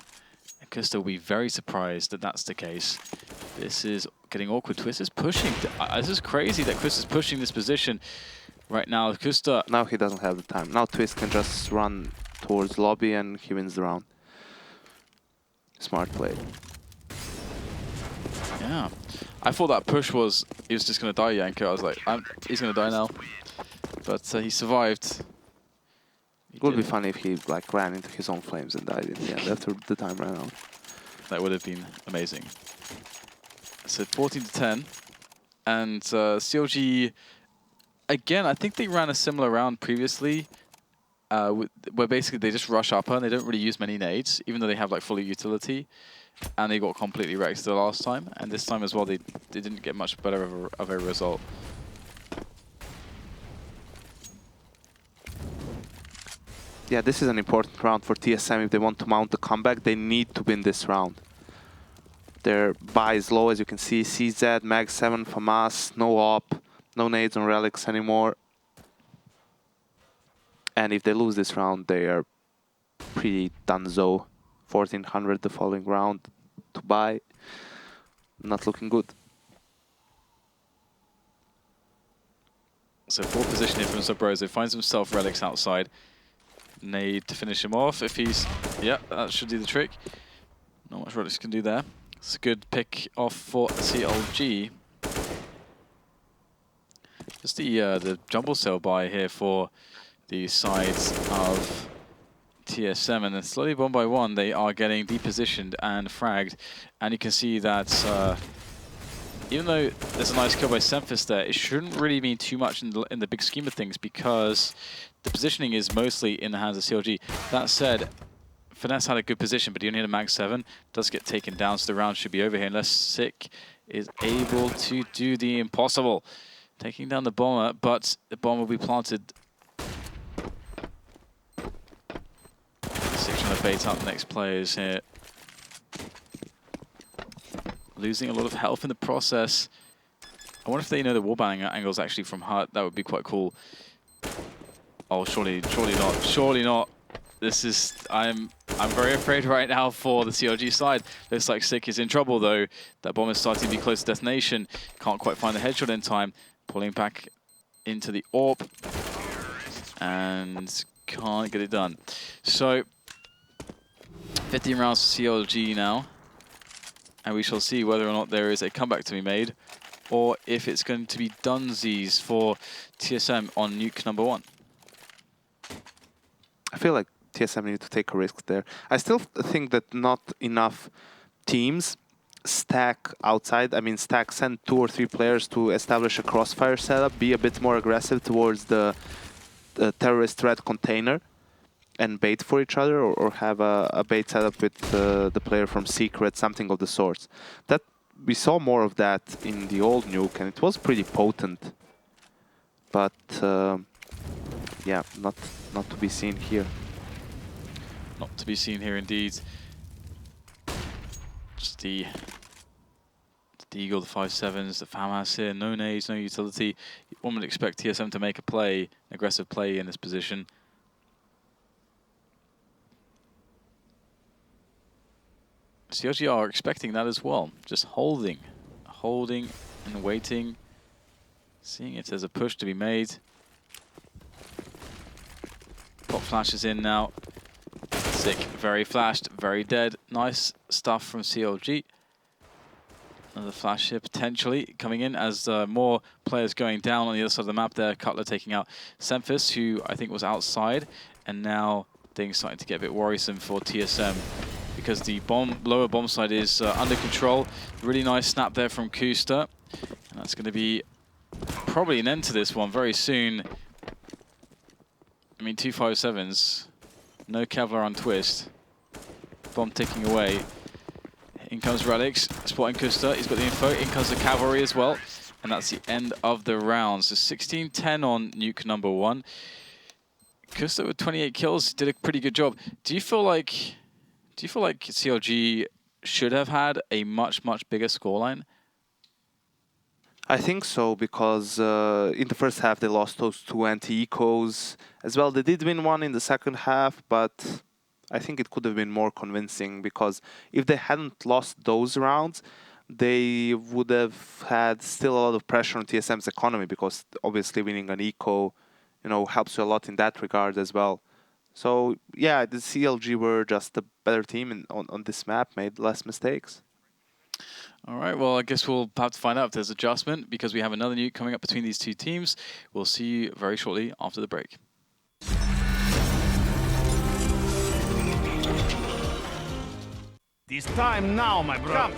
koosta will be very surprised that that's the case. This is getting awkward. Twistzz is pushing. This is crazy that Twistzz is pushing this position right now. koosta. Now he doesn't have the time. Now Twistzz can just run towards lobby and he wins the round. Smart play. Yeah. I thought that push was, he was just going to die, Yanko. I was like, he's going to die now. But he survived. It would be funny if he like ran into his own flames and died in the end after the time ran out. That would have been amazing. So 14-10. And CLG, again, I think they ran a similar round previously, where basically they just rush upper and they don't really use many nades, even though they have like fully utility. And they got completely wrecked the last time. And this time as well, they didn't get much better of a result. Yeah, this is an important round for TSM. If they want to mount the comeback, they need to win this round. Their buy is low, as you can see. CZ, Mag 7, FAMAS, no op, no nades on Relyks anymore. And if they lose this round, they are pretty donezo. 1400 the following round to buy. Not looking good. So 4th position here from Subroza. Finds himself Relyks outside. Nade to finish him off if he's... Yeah, that should do the trick. Not much Relyks can do there. It's a good pick off for CLG. Just the jumble cell buy here for the sides of TSM, and then slowly one by one they are getting depositioned and fragged. And you can see that even though there's a nice kill by SEMPHIS there, it shouldn't really mean too much in the big scheme of things because the positioning is mostly in the hands of CLG. That said, FNS had a good position, but he only had a Mag 7. Does get taken down, so the round should be over here unless Sick is able to do the impossible. Taking down the bomber, but the bomb will be planted. Sick trying to bait out the next players here. Losing a lot of health in the process. I wonder if they know the wallbang angles actually from Hut. That would be quite cool. Oh, surely not. Surely not. This is... I'm very afraid right now for the CLG side. Looks like Sick is in trouble, though. That bomb is starting to be close to detonation. Can't quite find the headshot in time. Pulling back into the AWP. And can't get it done. So, 15 rounds for CLG now. And we shall see whether or not there is a comeback to be made, or if it's going to be dunsies for TSM on Nuke number 1. I feel like TSM need to take a risk there. I still think that not enough teams stack outside. I mean, stack, send 2 or 3 players to establish a crossfire setup, be a bit more aggressive towards the terrorist threat container, and bait for each other, or have a bait setup with the player from Secret, something of the sorts. That we saw more of that in the old Nuke, and it was pretty potent. But yeah, not to be seen here. Not to be seen here, indeed. Just the Eagle, the 5.7s, the FAMAS here, no nades, no utility. One would expect TSM to make a play, an aggressive play in this position. CLG are expecting that as well, just holding and waiting, seeing if there's a push to be made. Pop flashes in now. Sick, very flashed, very dead. Nice stuff from CLG. Another flash here potentially coming in as more players going down on the other side of the map there. Cutler taking out SEMPHIS, who I think was outside, and now things starting to get a bit worrisome for TSM, because the lower bomb side is under control. Really nice snap there from koosta. And that's going to be probably an end to this one very soon. I mean, 2 5.7s. No Kevlar on Twistzz. Bomb ticking away. In comes Relyks, spotting koosta. He's got the info. In comes the cavalry as well. And that's the end of the round. So 16-10 on Nuke number 1. koosta with 28 kills did a pretty good job. Do you feel like CLG should have had a much bigger scoreline? I think so, because in the first half they lost those 2 anti-ecos as well. They did win one in the second half, but I think it could have been more convincing, because if they hadn't lost those rounds, they would have had still a lot of pressure on TSM's economy, because obviously winning an eco, you know, helps you a lot in that regard as well. So yeah, the CLG were just a better team on this map, made less mistakes. All right, well, I guess we'll have to find out if there's adjustment, because we have another Nuke coming up between these two teams. We'll see you very shortly after the break. This time now, my bro. Come.